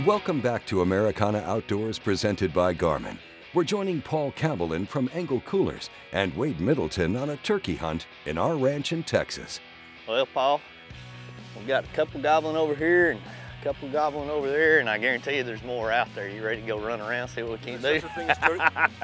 Welcome back to Americana Outdoors presented by Garmin. We're joining Paul Kabalin from Engel Coolers and Wade Middleton on a turkey hunt in our ranch in Texas. Well, Paul, we've got a couple gobbling over here and a couple gobbling over there, and I guarantee you there's more out there. You ready to go run around, see what we can do?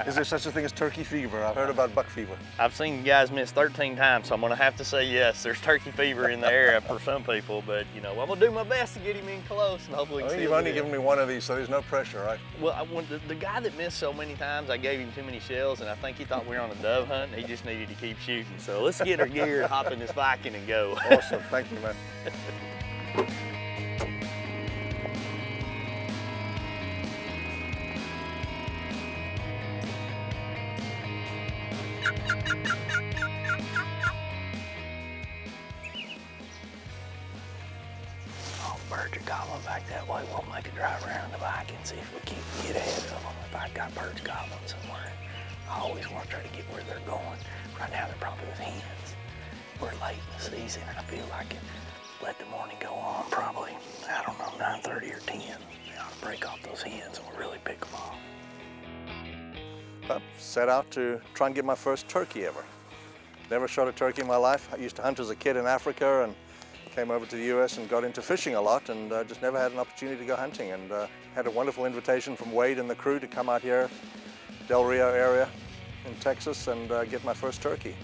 Is there such a thing as turkey fever? I've heard about buck fever. I've seen guys miss 13 times, so I'm gonna have to say yes, there's turkey fever in the area for some people, but you know, I'm gonna do my best to get him in close and hopefully we can see. You've only given me one of these, so there's no pressure, right? Well, the guy that missed so many times, I gave him too many shells, and I think he thought we were on a dove hunt, and he just needed to keep shooting. So let's get our gear, hop in this Viking, and go. Awesome, thank you, man. Birds are gobbling back that way. We'll make a drive around in the Viking and see if we can get ahead of them. If I've got birds gobbling somewhere, I always want to try to get where they're going. Right now they're probably with hens. We're late in the season and I feel like let the morning go on probably, I don't know, 9:30 or 10. We ought to break off those hens and we'll really pick them off. I set out to try and get my first turkey ever. Never shot a turkey in my life. I used to hunt as a kid in Africa and came over to the US and got into fishing a lot and just never had an opportunity to go hunting, and had a wonderful invitation from Wade and the crew to come out here, Del Rio area in Texas, and get my first turkey.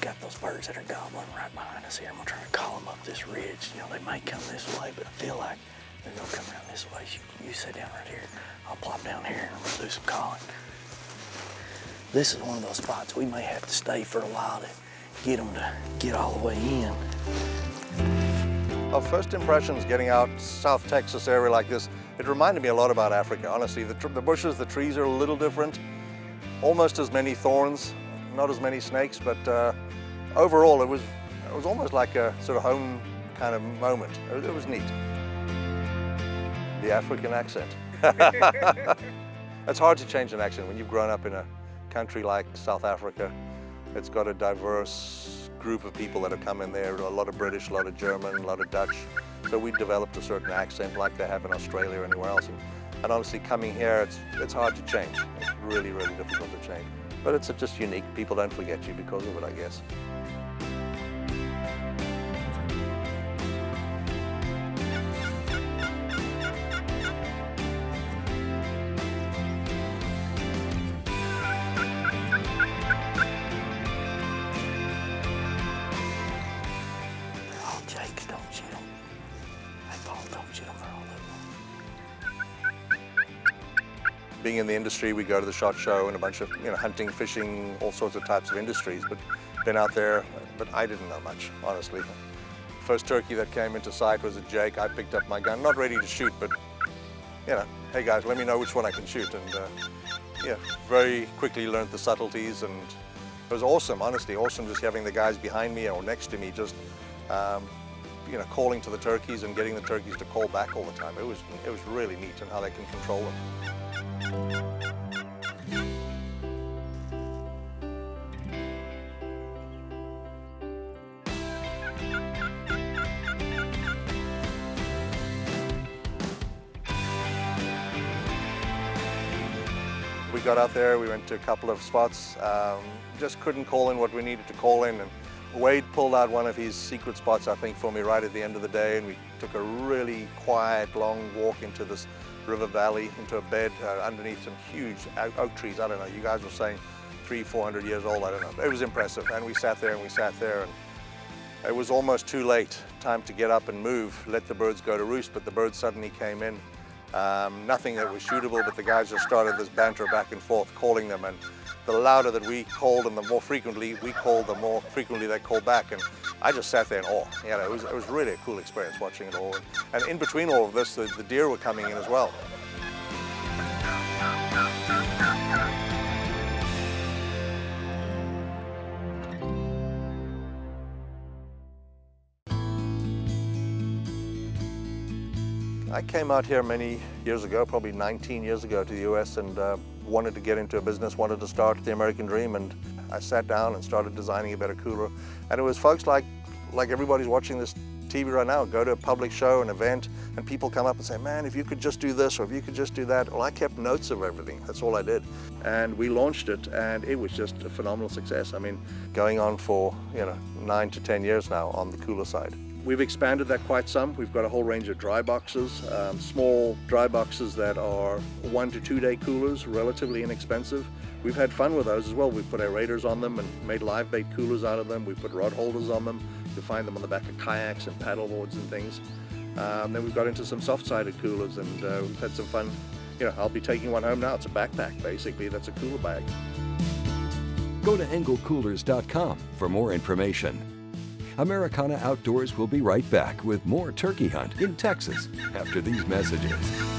Got those birds that are gobbling right behind us here, and we're trying to call them up this ridge. You know, they might come this way, but I feel like they're gonna come around this way. You sit down right here. I'll plop down here and we'll do some calling. This is one of those spots we may have to stay for a while to get them to get all the way in. Our first impressions getting out South Texas area like this, it reminded me a lot about Africa, honestly. The bushes, the trees are a little different. Almost as many thorns, not as many snakes, but overall it was almost like a sort of home kind of moment. It was neat. The African accent. It's hard to change an accent when you've grown up in a country like South Africa. It's got a diverse group of people that have come in there, a lot of British, a lot of German, a lot of Dutch. So we developed a certain accent like they have in Australia or anywhere else. And honestly, coming here, it's hard to change. It's really, really difficult to change. But it's just unique. People don't forget you because of it, I guess. Being in the industry, we go to the SHOT Show and a bunch of, hunting, fishing, all sorts of types of industries, but been out there, but I didn't know much, honestly. First turkey that came into sight was a Jake. I picked up my gun, not ready to shoot, but, hey guys, let me know which one I can shoot. And very quickly learned the subtleties, and it was awesome, honestly, awesome just having the guys behind me or next to me just, calling to the turkeys and getting the turkeys to call back all the time. It was really neat and how they can control them. We got out there, we went to a couple of spots, just couldn't call in what we needed to call in, and Wade pulled out one of his secret spots, I think, for me right at the end of the day, and we took a really quiet, long walk into this river valley, into a bed underneath some huge oak trees. I don't know, you guys were saying 300-400 years old, I don't know. It was impressive, and we sat there and we sat there, and it was almost too late. Time to get up and move, let the birds go to roost, but the birds suddenly came in. Nothing that was shootable, but the guys just started this banter back and forth, calling them, and the louder that we called them, the more frequently we called, the more frequently they called back, and I just sat there in awe. It was really a cool experience watching it all. And in between all of this, the deer were coming in as well. I came out here many years ago, probably 19 years ago, to the US, and wanted to get into a business, wanted to start the American dream, and I sat down and started designing a better cooler. And it was folks like like everybody's watching this TV right now, go to a public show, an event, and people come up and say, man, if you could just do this or if you could just do that. Well, I kept notes of everything. That's all I did. And we launched it, and it was just a phenomenal success. I mean, going on for, 9 to 10 years now on the cooler side. We've expanded that quite some. We've got a whole range of dry boxes, small dry boxes that are 1 to 2 day coolers, relatively inexpensive. We've had fun with those as well. We've put aerators on them and made live bait coolers out of them. We put rod holders on them. You find them on the back of kayaks and paddle boards and things. Then we've got into some soft-sided coolers, and we've had some fun. I'll be taking one home now. It's a backpack, basically. That's a cooler bag. Go to engelcoolers.com for more information. Americana Outdoors will be right back with more Turkey Hunt in Texas after these messages.